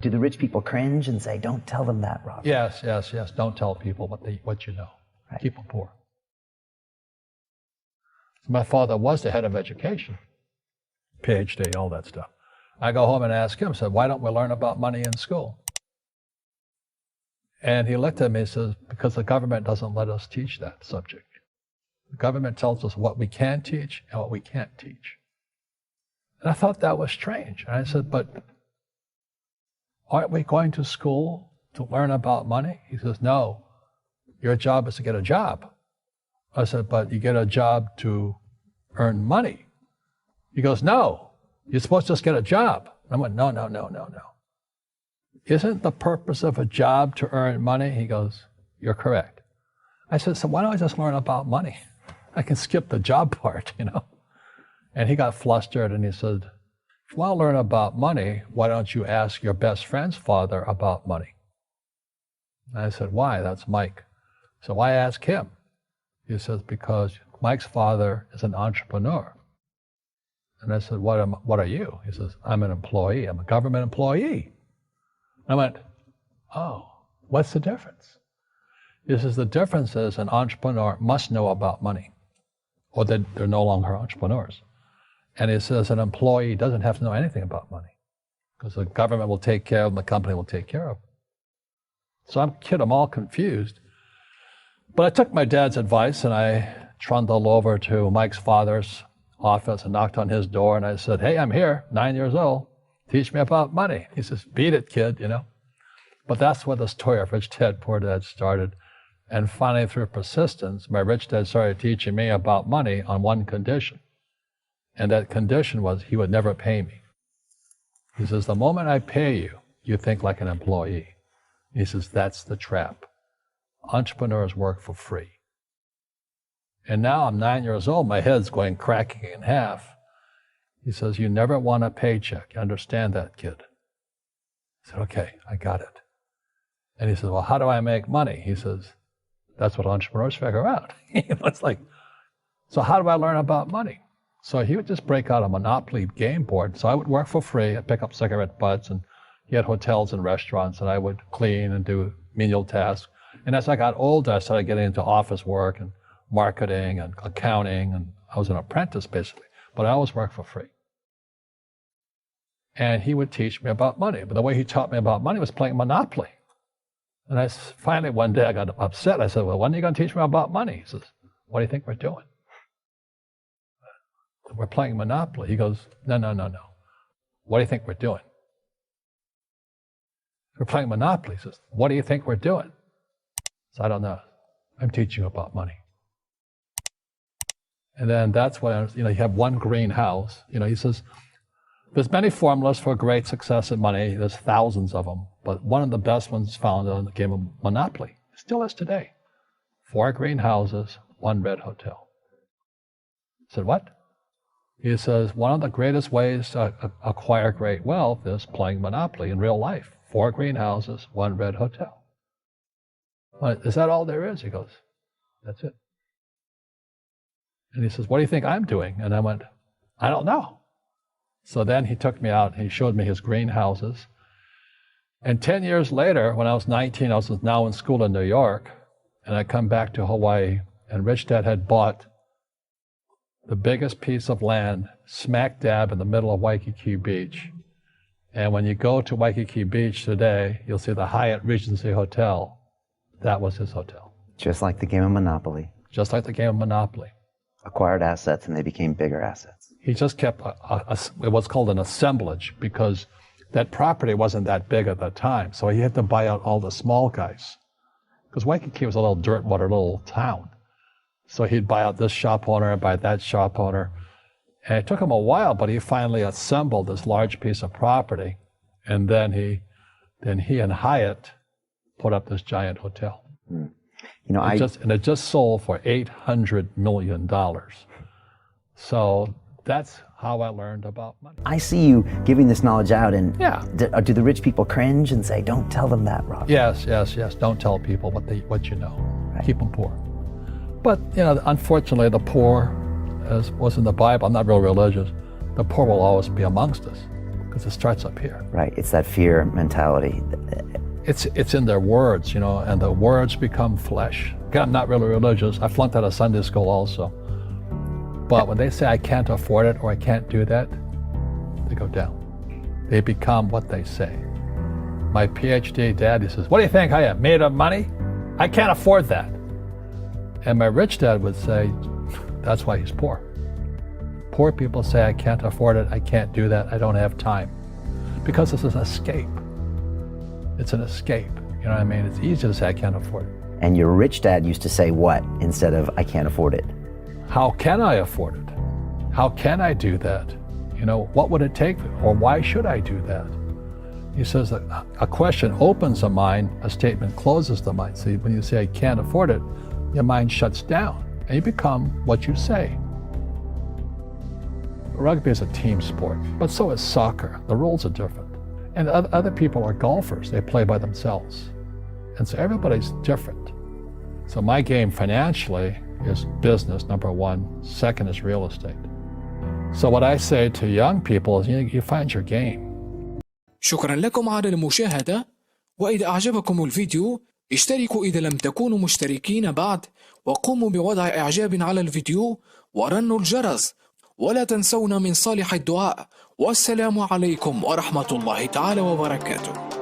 Do the rich people cringe and say, don't tell them that, Robert? Yes. Don't tell people what you know. Right. Keep them poor. My father was the head of education, PhD, all that stuff. I go home and ask him, said, why don't we learn about money in school? And he looked at me and says, because the government doesn't let us teach that subject. The government tells us what we can teach and what we can't teach. And I thought that was strange. And I said, but aren't we going to school to learn about money? He says, no, your job is to get a job. I said, but you get a job to earn money. He goes, no, you're supposed to just get a job. I went, no. Isn't the purpose of a job to earn money? He goes, you're correct. I said, so why don't I just learn about money? I can skip the job part, you know? And he got flustered and he said, if you want to learn about money, why don't you ask your best friend's father about money? And I said, why? That's Mike. So why ask him? He says, because Mike's father is an entrepreneur. And I said, what are you? He says, I'm an employee. I'm a government employee. I went, oh, what's the difference? He says, the difference is an entrepreneur must know about money, or they're no longer entrepreneurs. And he says an employee doesn't have to know anything about money, because the government will take care of them, the company will take care of them. So I'm all confused. But I took my dad's advice and I trundled over to Mike's father's office and knocked on his door and I said, hey, I'm here, 9 years old. Teach me about money. He says, beat it, kid, you know. But that's where the story of Rich Dad, Poor Dad started. And finally, through persistence, my rich dad started teaching me about money on one condition. And that condition was he would never pay me. He says, the moment I pay you, you think like an employee. He says, that's the trap. Entrepreneurs work for free. And now I'm 9 years old, my head's going cracking in half. He says, you never want a paycheck. You understand that, kid? I said, okay, I got it. And he says, well, how do I make money? He says, that's what entrepreneurs figure out. It's like, so how do I learn about money? So he would just break out a Monopoly game board. So I would work for free. I'd pick up cigarette butts, and he had hotels and restaurants, and I would clean and do menial tasks. And as I got older, I started getting into office work and marketing and accounting, and I was an apprentice basically, but I always worked for free. And he would teach me about money, but the way he taught me about money was playing Monopoly. And I finally one day I got upset. I said, well, when are you going to teach me about money? He says, what do you think we're doing? We're playing Monopoly. He goes, no. What do you think we're doing? We're playing Monopoly. He says, what do you think we're doing? So I don't know. I'm teaching you about money. And then that's when, you have one greenhouse. He says, there's many formulas for great success in money. There's thousands of them. But one of the best ones found in the game of Monopoly. It still is today. 4 greenhouses, 1 red hotel. I said, what? He says, one of the greatest ways to acquire great wealth is playing Monopoly in real life. 4 greenhouses, 1 red hotel. Well, is that all there is? He goes, that's it. And he says, what do you think I'm doing? And I went, I don't know. So then he took me out and he showed me his greenhouses. And 10 years later, when I was 19, I was now in school in New York, and I come back to Hawaii, and Rich Dad had bought the biggest piece of land smack dab in the middle of Waikiki Beach. And when you go to Waikiki Beach today, you'll see the Hyatt Regency Hotel. That was his hotel. Just like the game of Monopoly. Just like the game of Monopoly. Acquired assets and they became bigger assets. He just kept what's called an assemblage, because that property wasn't that big at the time. So he had to buy out all the small guys. Because Waikiki was a little dirt water little town. So he'd buy out this shop owner and buy that shop owner. And it took him a while, but he finally assembled this large piece of property. And then he and Hyatt put up this giant hotel. Mm. It just sold for $800 million. So that's how I learned about money. I see you giving this knowledge out, and yeah. Do the rich people cringe and say, don't tell them that, Robert? Yes. Don't tell people what you know. Right. Keep them poor. But, unfortunately, the poor, as was in the Bible, I'm not real religious, the poor will always be amongst us. because it starts up here. Right. It's that fear mentality. It's in their words, you know, and the words become flesh. I'm not really religious. I flunked out of Sunday school also. But when they say I can't afford it or I can't do that, they go down. They become what they say. My PhD dad, he says, what do you think I am, made of money? I can't afford that. And my rich dad would say, that's why he's poor. Poor people say, I can't afford it, I can't do that, I don't have time. Because this is an escape. It's an escape, you know what I mean? It's easy to say, I can't afford it. And your rich dad used to say what instead of, I can't afford it? How can I afford it? How can I do that? You know, what would it take, or why should I do that? He says that a question opens the mind, a statement closes the mind. See, when you say, I can't afford it, your mind shuts down, and you become what you say. Rugby is a team sport, but so is soccer. The rules are different. And other people are golfers. They play by themselves. And so everybody's different. So my game financially is business, number one. Second is real estate. So what I say to young people is, you find your game. شكرا لكم على المشاهدة، وإذا أعجبكم الفيديو اشتركوا إذا لم تكونوا مشتركين بعد، وقوموا بوضع إعجاب على الفيديو ورنوا الجرس، ولا تنسونا من صالح الدعاء. والسلام عليكم ورحمة الله تعالى وبركاته.